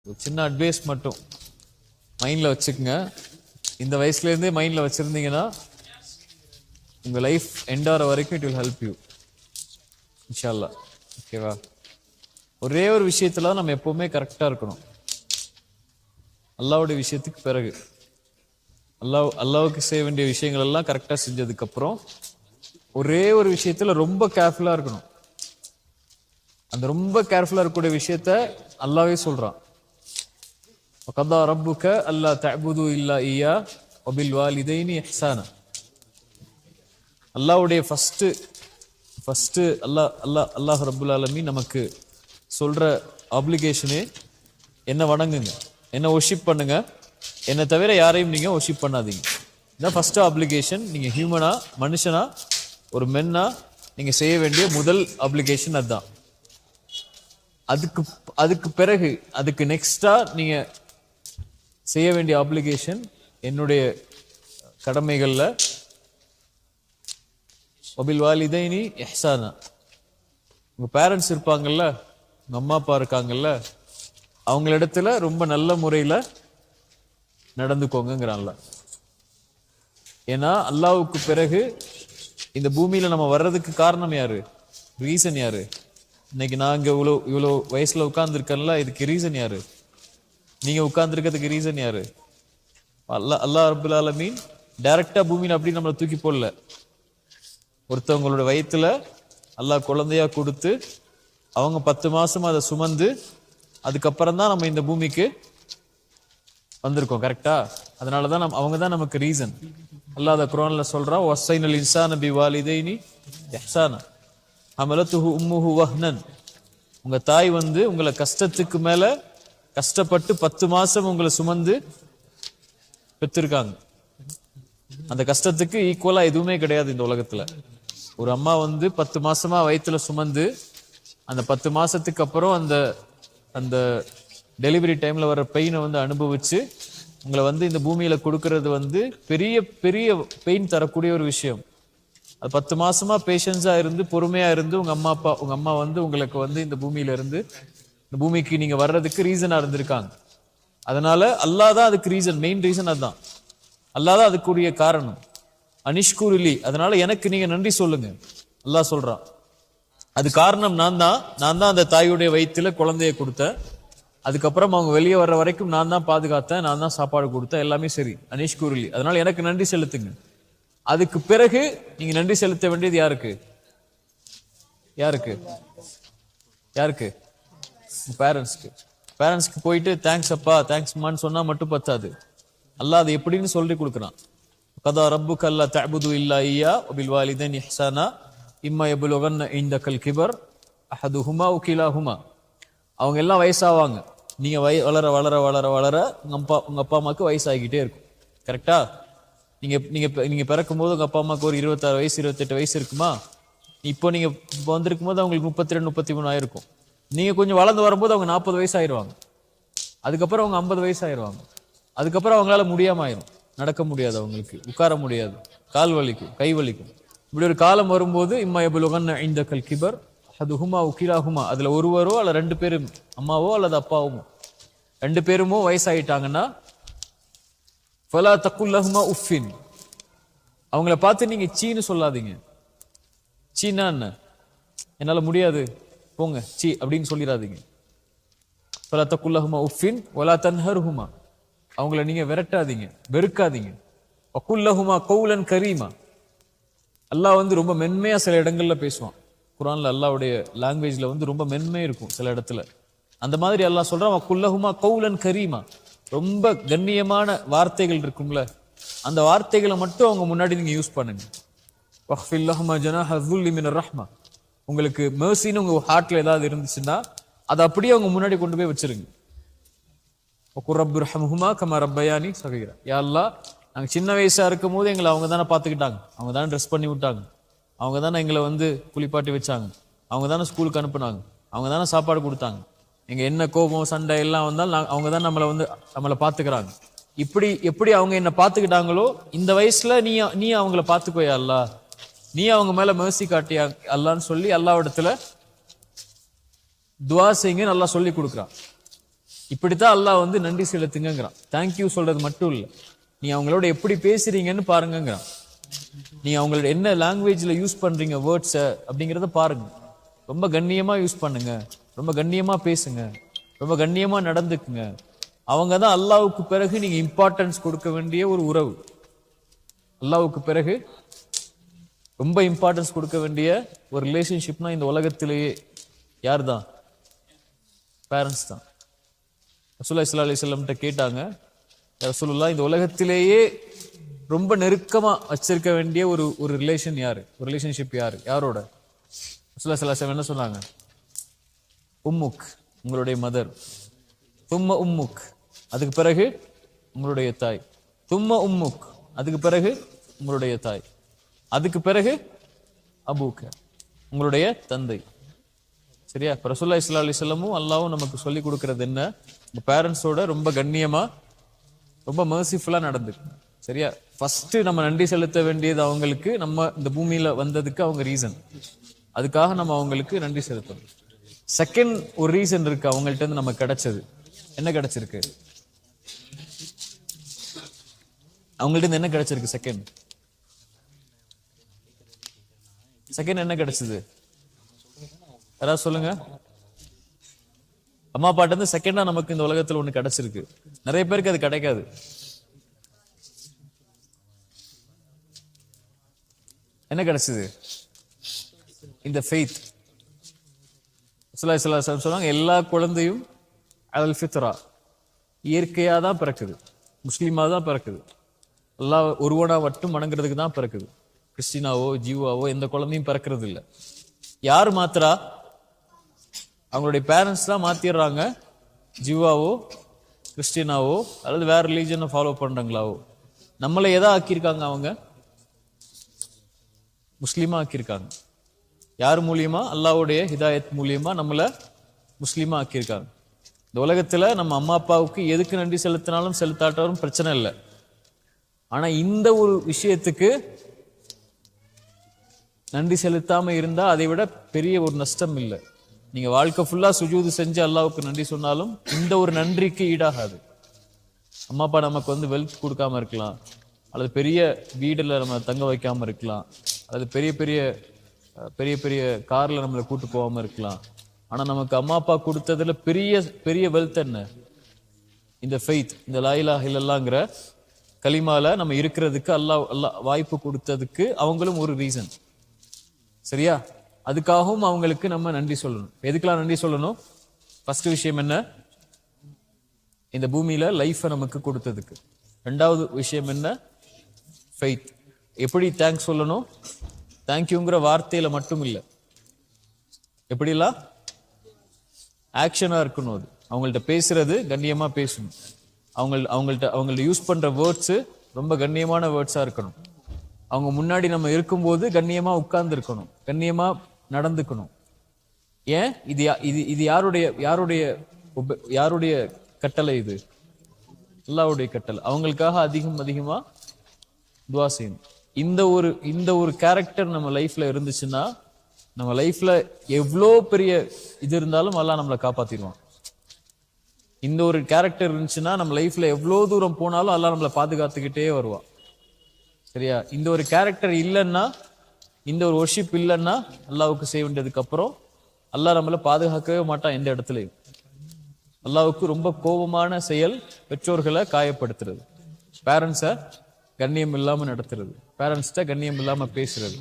ஒரு சின்ன அட்வைஸ் மட்டும் மைண்டில் வச்சுக்கோங்க. இந்த வயசுலேருந்தே மைண்டில் வச்சுருந்தீங்கன்னா உங்கள் லைஃப் எண்டாகிற வரைக்கும் இட் வில் ஹெல்ப் யூ இன்ஷா அல்லாஹ். ஓகேவா? ஒரே ஒரு விஷயத்துல நம்ம எப்போவுமே கரெக்டாக இருக்கணும். அல்லாஹ்வுடைய விஷயத்துக்கு பிறகு அல்லாஹ்வுக்கு செய்ய வேண்டிய விஷயங்கள் எல்லாம் கரெக்டாக செஞ்சதுக்கப்புறம் ஒரே ஒரு விஷயத்தில் ரொம்ப கேர்ஃபுல்லாக இருக்கணும். அந்த ரொம்ப கேர்ஃபுல்லாக இருக்கக்கூடிய விஷயத்த அல்லாஹ்வே சொல்கிறான். وَقَضَى رَبُّكَ أَلَّا تَعْبُدُوا إِلَّا إِيَّاهُ وَبِالْوَالِدَيْنِ إِحْسَانًا. அல்லாஹ்வுடைய ஃபஸ்ட்டு அல்லாஹ் ரப்புல் ஆலமீன் நமக்கு சொல்கிற ஆப்ளிகேஷனே என்ன வணங்குங்க, என்ன ஒர்ஷிப் பண்ணுங்க, என்னை தவிர யாரையும் நீங்கள் ஒர்ஷிப் பண்ணாதீங்க. இதுதான் ஃபஸ்ட்டு ஆப்ளிகேஷன். நீங்கள் ஹியூமனா, மனுஷனா, ஒரு மென்னா நீங்கள் செய்ய வேண்டிய முதல் ஆப்ளிகேஷன் அதுதான். அதுக்கு பிறகு அதுக்கு நெக்ஸ்டா நீங்கள் செய்ய வேண்டிய ஆப்ளிகேஷன் என்னுடைய கடமைகளில் ஒபில் வாலிதைனி இஹ்சானா. உங்கள் பேரண்ட்ஸ் இருப்பாங்கல்ல, உங்கள் அம்மா அப்பா இருக்காங்கல்ல, அவங்களிடத்துல ரொம்ப நல்ல முறையில் நடந்துக்கோங்கிறான்ல. ஏன்னா அல்லாஹ்வுக்கு பிறகு இந்த பூமியில் நம்ம வர்றதுக்கு காரணம் யாரு? ரீசன் யாரு? இன்னைக்கு நான் இங்கே இவ்வளோ வயசில் உட்கார்ந்துருக்கேன்ல, இதுக்கு ரீசன் யாரு? நீங்கள் உட்கார்ந்துருக்கிறதுக்கு ரீசன் யாரு? அல்லாஹ் ரப்புல் ஆலமீன் டைரக்டாக பூமியில் அப்படி நம்மளை தூக்கி போடல. ஒருத்தவங்களோட வயிற்றுல அல்லாஹ் குழந்தையா கொடுத்து அவங்க 10 மாசமா அதை சுமந்து அதுக்கப்புறம் தான் நம்ம இந்த பூமிக்கு வந்திருக்கோம். கரெக்டா? அதனால தான் அவங்க தான் நமக்கு ரீசன். அல்லாஹ் அதை குர்ஆன்ல சொல்றான், வஸ்ஸைனல் இன்சான பிவாலிதைனி இஹ்சானா ஹமலத்துஹு உம்முஹு வஹ்னன். உங்க தாய் உங்களை கஷ்டத்துக்கு மேல கஷ்டப்பட்டு 10 மாசம் உங்களை சுமந்து பெற்றிருக்காங்க. அந்த கஷ்டத்துக்கு ஈக்குவலா எதுவுமே கிடையாது இந்த உலகத்துல. ஒரு அம்மா 10 மாசமா வயிற்றுல சுமந்து அந்த 10 மாசத்துக்கு அப்புறம் அந்த டெலிவரி டைம்ல வர பெயினை அனுபவிச்சு உங்களை இந்த பூமியில கொடுக்கறது பெரிய பெரிய பெயின் தரக்கூடிய ஒரு விஷயம். அது 10 மாசமா பேஷன்ஸா இருந்து பொறுமையா இருந்து உங்க அம்மா உங்களுக்கு இந்த பூமியில இருந்து இந்த பூமிக்கு நீங்க வர்றதுக்கு ரீசனா இருந்திருக்காங்க. அதனால அல்லாஹ் தான் அதுக்கு ரீசன், மெயின் ரீசன் அதுதான். அல்லாஹ் தான் அதுக்குரிய காரணம். அனிஷ்குருலி, அதனால எனக்கு நீங்க நன்றி சொல்லுங்க. அல்லாஹ் சொல்றான், அது காரணம் நான் தான் அந்த தாயுடைய வயிற்றுல குழந்தைய கொடுத்தேன். அதுக்கப்புறம் அவங்க வெளியே வர்ற வரைக்கும் நான் தான் பாதுகாத்தேன், நான் தான் சாப்பாடு கொடுத்தேன், எல்லாமே சரி. அனிஷ்குருலி, அதனால எனக்கு நன்றி செலுத்துங்க. அதுக்கு பிறகு நீங்க நன்றி செலுத்த வேண்டியது யாருக்கு? யாருக்கு? யாருக்கு? பேரண்ட்ஸ்க்கு போயிட்டு தேங்க்ஸ் அப்பா, தேங்க்ஸ் அம்மான்னு சொன்னா மட்டும் பத்தாது. அல்லாஹ் அது எப்படின்னு சொல்லி கொடுக்குறான். கதா ரப்புக அல்லா தஅபுது இல்லா இய்யா வபில் வாலிதைனி இஹ்சானா இம்மா யபுலுகன்ன இன்தகல் கிபர் அஹதுஹுமா வ கிலாஹுமா. அவங்க எல்லாம் வயசாவாங்க. நீங்க வளர வளர வளர வளர உங்க அப்பா அம்மாவுக்கு வயசாகிக்கிட்டே இருக்கும். கரெக்டா? நீங்க பிறக்கும் போது உங்க அப்பா அம்மாவுக்கு ஒரு 26 வயசு 28 வயசு இருக்குமா? இப்போ நீங்க வந்திருக்கும் போது அவங்களுக்கு 32 33 ஆயிருக்கும். நீங்க கொஞ்சம் வளர்ந்து வரும்போது அவங்க 40 வயசு ஆயிடுவாங்க. அதுக்கப்புறம் அவங்க 50 வயசு ஆயிடுவாங்க. அதுக்கப்புறம் அவங்களால முடியாம ஆயிரும். நடக்க முடியாது, அவங்களுக்கு உட்கார முடியாது, கால் வலிக்கும், கை வலிக்கும். இப்படி ஒரு காலம் வரும்போது இம்மா யபுலுகன்ன இன்தகல் கிபர் அஹதுஹுமா வ கிலாஹுமா, அதுல ஒருவரோ அல்ல 2 பேரும், அம்மாவோ அல்லது அப்பாவோ 2 பேருமோ வயசாயிட்டாங்கன்னா ஃபலா தக்குல் லஹுமா உஃபின், அவங்கள பார்த்து நீங்க சீன்னு சொல்லாதீங்க. சீனா என்ன? என்னால முடியாது போங்க சீ அப்படின்னு சொல்லிடாதீங்க. ஃபலா தக்குல் லஹுமா உஃபின் வலா தன்ஹர்ஹுமா, அவங்கள நீங்க விரட்டாதீங்க, வெறுக்காதீங்க. வகுல் லஹுமா கௌலன் கரீமா, அல்லாஹ் ரொம்ப மென்மையா சில இடங்கள்ல பேசுவான். குர்ஆன்ல அல்லாஹ்வுடைய லாங்குவேஜ்ல ரொம்ப மென்மை இருக்கும் சில இடத்துல. அந்த மாதிரி அல்லாஹ் சொல்றான், வகுல் லஹுமா கௌலன் கரீமா, ரொம்ப கண்ணியமான வார்த்தைகள் இருக்கும்ல, அந்த வார்த்தைகளை மட்டும் அவங்க முன்னாடி நீங்க யூஸ் பண்ணுங்க. வஹ்ஃபில் லஹுமா ஜனாஹ ذுல்லி மினர் ரஹ்மா, உங்களுக்கு மெர்சின்னு உங்க ஹார்ட்ல ஏதாவது இருந்துச்சுன்னா அதை அப்படியே அவங்க முன்னாடி கொண்டு போய் வச்சிருங்க. ரப்புர்ஹம்ஹுமா கமா ரப்பயானி ஸகீரா, யா அல்லாஹ் நாங்கள் சின்ன வயசா இருக்கும் போது எங்களை அவங்க தானே பார்த்துக்கிட்டாங்க, அவங்க தானே ட்ரெஸ் பண்ணி விட்டாங்க, அவங்க தானே எங்களை குளிப்பாட்டி வச்சாங்க, அவங்க தானே ஸ்கூலுக்கு அனுப்புனாங்க, அவங்க தானே சாப்பாடு கொடுத்தாங்க, எங்க என்ன கோபம் சண்டை எல்லாம் வந்தாலும் அவங்க தான் நம்மளை பார்த்துக்கிறாங்க. இப்படி எப்படி அவங்க என்ன பார்த்துக்கிட்டாங்களோ இந்த வயசுல நீ அவங்கள பார்த்துக்கோயா அல்லாஹ், நீ அவங்க மேல மெர்சி காட்டியா அல்லான்னு சொல்லி அல்லாஹ்விடத்துல துஆ செய்யுங்க, நல்லா சொல்லி கொடுக்குறான். இப்படித்தான் அல்லாஹ் வந்து நன்றி செலுத்துங்கிறான். தேங்க்யூ சொல்றது மட்டும் இல்ல, நீ அவங்களோட எப்படி பேசுறீங்கன்னு பாருங்கிறான். நீ அவங்களோட என்ன லாங்குவேஜ்ல யூஸ் பண்றீங்க வேர்ட்ஸ அப்படிங்கறத பாருங்க. ரொம்ப கண்ணியமா யூஸ் பண்ணுங்க, ரொம்ப கண்ணியமா பேசுங்க, ரொம்ப கண்ணியமா நடந்துக்குங்க. அவங்க தான் அல்லாஹ்வுக்கு பிறகு நீங்க இம்பார்ட்டன்ஸ் கொடுக்க வேண்டிய ஒரு உறவு. அல்லாஹ்வுக்கு பிறகு ரொம்ப இம்பார்ட்டன்ஸ் கொடுக்க வேண்டிய ஒரு ரிலேஷன்ஷிப்னா இந்த உலகத்திலேயே யார் தான்? பேரண்ட்ஸ் தான். ரசூலுல்லாஹி ஸல்லல்லாஹு அலைஹி வஸல்லம் கேட்டாங்க, ரசூலுல்லாஹ் இந்த உலகத்திலேயே ரொம்ப நெருக்கமா வச்சிருக்க வேண்டிய ஒரு ரிலேஷன் யாரு, ஒரு ரிலேஷன்ஷிப் யாரு, யாரோட? ரசூலுல்லாஹி ஸல்லல்லாஹு அலைஹி வஸல்லம் என்ன சொன்னாங்க? உம்முக், உங்களுடைய மதர். தும்ம உம்முக், அதுக்கு பிறகு உங்களுடைய தாய். தும்ம உம்முக், அதுக்கு பிறகு உங்களுடைய தாய். அதுக்கு பிறகு அபூக்க, உங்களுடைய தந்தை. சரியா? ரசூலுல்லாஹி ஸல்லல்லாஹு அலைஹி வஸல்லமும் அல்லாஹ்வும் நமக்கு சொல்லி கொடுக்கிறது என்ன? பேரண்ட்ஸோட ரொம்ப கண்ணியமா, ரொம்ப மர்சிஃபுல்லா நடந்துக்கணும். சரியா? ஃபர்ஸ்ட் நம்ம நன்றி செலுத்த வேண்டியது அவங்களுக்கு, நம்ம இந்த பூமியில வந்ததுக்கு அவங்க ரீசன். அதுக்காக நம்ம அவங்களுக்கு நன்றி செலுத்தணும். செகண்ட் ஒரு ரீசன் இருக்கு அவங்கள்ட்ட இருந்து நமக்கு கிடைச்சது. என்ன கிடைச்சிருக்கு? அவங்கள்ட்ட இருந்து என்ன கிடைச்சிருக்கு? செகண்ட் என்ன கிடைச்சது? யாராவது சொல்லுங்க. அம்மா அப்பாட்ட இருந்து செகண்டா நமக்கு இந்த உலகத்துல ஒண்ணு கிடைச்சிருக்கு. நிறைய பேருக்கு அது கிடைக்காது. என்ன கிடைச்சது? இந்த ஃபெய்த். ஸல்லல்லாஹு அலைஹி வஸல்லம் சொன்னாங்க, எல்லா குழந்தையும் அல் ஃபித்ரா, இயற்கையா தான் பிறக்குது, முஸ்லீமா தான் பிறக்குது. அல்லாஹ் ஒருவனா மட்டும் வணங்குறதுக்கு தான் பிறக்குது. கிறிஸ்டினாவோ ஜீவாவோ எந்த குழந்தையும் பிறக்கிறது இல்லை. யார் மாத்திரா? அவங்களுடைய பேரண்ட்ஸ் தான் மாத்திடுறாங்க. ஜீவாவோ கிறிஸ்டினாவோ அல்லது வேற ரிலீஜனை ஃபாலோ பண்றாங்களாவோ. நம்மளை எதா ஆக்கியிருக்காங்க? அவங்க முஸ்லீமா ஆக்கியிருக்காங்க. யார் மூலியமா? அல்லாஹ்வுடைய ஹிதாயத் மூலியமா நம்மளை முஸ்லீமா ஆக்கியிருக்காங்க. இந்த உலகத்துல நம்ம அம்மா அப்பாவுக்கு எதுக்கு நன்றி செலுத்தினாலும் செலுத்தாட்டாலும் பிரச்சனை இல்லை. ஆனா இந்த ஒரு விஷயத்துக்கு நன்றி செலுத்தாம இருந்தா அதை விட பெரிய ஒரு நஷ்டம் இல்லை. நீங்க வாழ்க்கை ஃபுல்லா சுஜூது செஞ்சு அல்லாஹ்வுக்கு நன்றி சொன்னாலும் இந்த ஒரு நன்றிக்கு ஈடாகாது. அம்மா அப்பா நமக்கு வந்து வெல்த் கொடுக்காம இருக்கலாம், அல்லது பெரிய வீடுல நம்ம தங்க வைக்காம இருக்கலாம், அல்லது பெரிய பெரிய பெரிய பெரிய கார்ல நம்மளை கூட்டு போகாம இருக்கலாம். ஆனா நமக்கு அம்மா அப்பா கொடுத்ததுல பெரிய பெரிய வெல்த் என்ன? இந்த ஃபெய்த், இந்த லா இலாஹ இல்லல்லாஹ்ங்கற கலிமால நம்ம இருக்கிறதுக்கு அல்லாஹ் வாய்ப்பு கொடுத்ததுக்கு அவங்களும் ஒரு ரீசன். சரியா? அதுக்காகவும் அவங்களுக்கு நம்ம நன்றி சொல்லணும். எதுக்கெல்லாம் நன்றி சொல்லணும்? ஃபர்ஸ்ட் விஷயம் என்ன? இந்த பூமியில லைஃபை நமக்கு கொடுத்ததுக்கு. ரெண்டாவது விஷயம் என்ன? ஃபெய்த். எப்படி தேங்க்ஸ் சொல்லணும்? தேங்க்யூங்கிற வார்த்தையில மட்டும் இல்லை, எப்படிலாம் ஆக்ஷனா இருக்கணும். அது அவங்கள்ட்ட பேசுறது கண்ணியமா பேசணும். அவங்கள்ட்ட யூஸ் பண்ற வேர்ட்ஸ் ரொம்ப கண்ணியமான வேர்ட்ஸா இருக்கணும். அவங்க முன்னாடி நம்ம இருக்கும்போது கண்ணியமா உட்கார்ந்து இருக்கணும், கண்ணியமா நடந்துக்கணும். ஏன்? இது யாருடைய கட்டளை? இது அல்லாஹ்வுடைய கட்டளை. அவங்களுக்காக அதிகமா துஆ செய்யணும். இந்த ஒரு கேரக்டர் நம்ம லைஃப்ல இருந்துச்சுன்னா, நம்ம லைஃப்ல எவ்வளோ பெரிய இது இருந்தாலும் அல்லாஹ் நம்மளை காப்பாத்திடுவான். இந்த ஒரு கேரக்டர் இருந்துச்சுன்னா நம்ம லைஃப்ல எவ்வளோ தூரம் போனாலும் அல்லாஹ் நம்மளை பாதுகாத்துக்கிட்டே வருவான். சரியா? இந்த ஒரு கேரக்டர் இல்லைன்னா, இந்த ஒரு வொர்ஷிப் இல்லைன்னா, அல்லாஹ்வுக்கு செய்ய வேண்டியதுக்கு அப்புறம் அல்லாஹ் நம்மளை பாதுகாக்கவே மாட்டான் எந்த இடத்துலையும். அல்லாஹ்வுக்கு ரொம்ப கோபமான செயல் பெற்றோர்களை காயப்படுத்துறது, பேரண்ட்ஸை கண்ணியம் இல்லாம நடத்துறது, பேரண்ட்ஸ்ட கண்ணியம் இல்லாம பேசுறது.